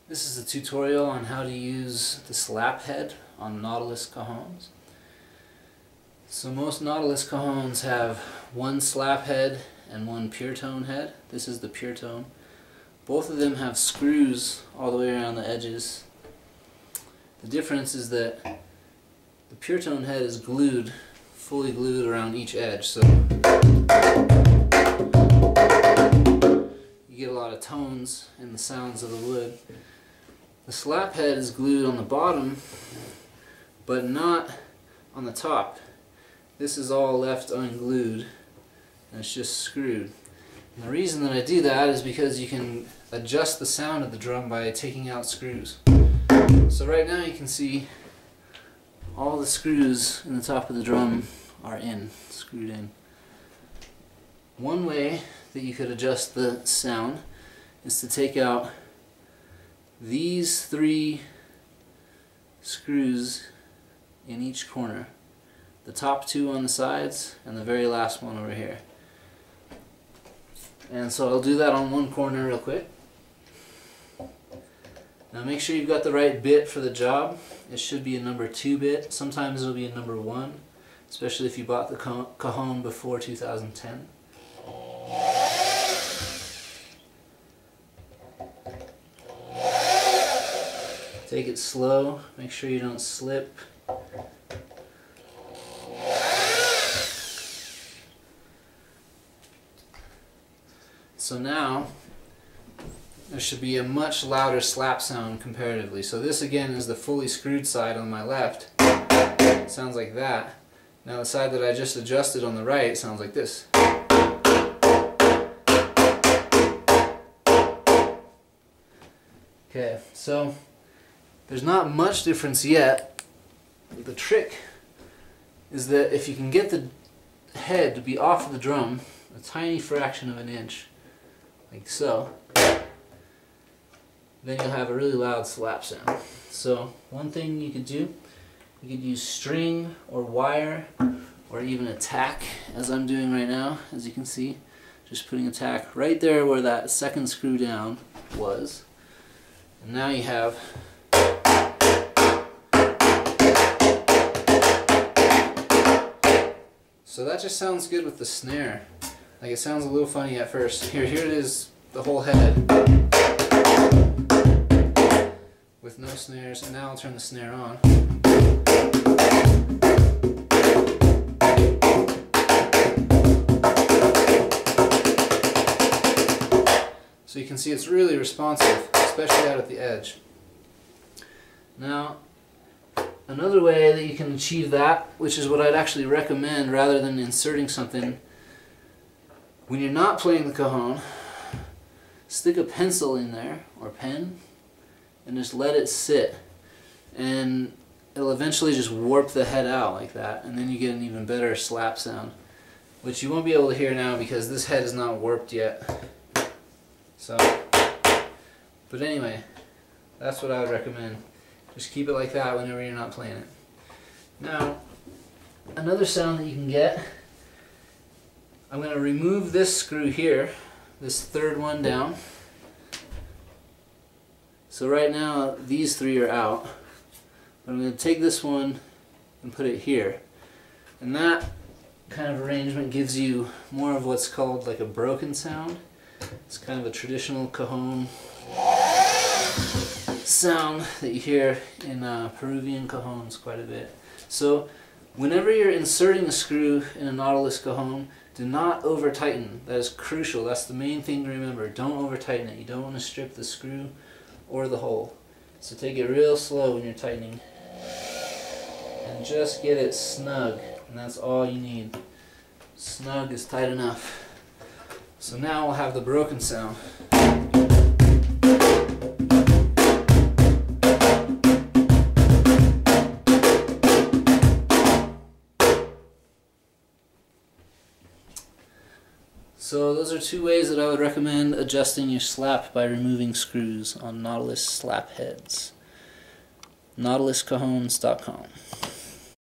This is a tutorial on how to use the slap head on Nautilus Cajons. So most Nautilus Cajons have one slap head and one pure tone head. This is the pure tone. Both of them have screws all the way around the edges. The difference is that the pure tone head is glued, fully glued around each edge. So you get a lot of tones in the sounds of the wood. The slap head is glued on the bottom, but not on the top. This is all left unglued, and it's just screwed. And the reason that I do that is because you can adjust the sound of the drum by taking out screws. So right now you can see all the screws in the top of the drum are screwed in. One way that you could adjust the sound is to take out these 3 screws in each corner. The top 2 on the sides and the very last one over here. And so I'll do that on one corner real quick. Now make sure you've got the right bit for the job. It should be a number 2 bit. Sometimes it'll be a number 1, especially if you bought the cajon before 2010. Take it slow, make sure you don't slip. So now there should be a much louder slap sound comparatively. So this again is the fully screwed side on my left. It sounds like that. Now the side that I just adjusted on the right sounds like this. Okay, so there's not much difference yet. The trick is that if you can get the head to be off of the drum a tiny fraction of an inch, like so, then you'll have a really loud slap sound. So one thing you could do, you could use string or wire or even a tack, as I'm doing right now, as you can see. Just putting a tack right there where that second screw down was. And now you have so that just sounds good with the snare. Like, it sounds a little funny at first. Here it is, the whole head with no snares. And now I'll turn the snare on. So you can see it's really responsive, especially out at the edge. Now, another way that you can achieve that, which is what I'd actually recommend rather than inserting something, when you're not playing the cajon, stick a pencil in there, or pen, and just let it sit. And it'll eventually just warp the head out like that, and then you get an even better slap sound, which you won't be able to hear now because this head is not warped yet. So, but anyway, that's what I would recommend. Just keep it like that whenever you're not playing it. Now, another sound that you can get, I'm going to remove this screw here, this third one down. So right now these 3 are out. But I'm going to take this one and put it here. And that kind of arrangement gives you more of what's called like a broken sound. It's kind of a traditional cajon sound that you hear in Peruvian cajons quite a bit. So whenever you're inserting a screw in a Nautilus cajon, do not over tighten. That is crucial. That's the main thing to remember. Don't over tighten it. You don't want to strip the screw or the hole. So take it real slow when you're tightening and just get it snug, and that's all you need. Snug is tight enough. So now we'll have the broken sound. So those are 2 ways that I would recommend adjusting your slap by removing screws on Nautilus slap heads. NautilusCajons.com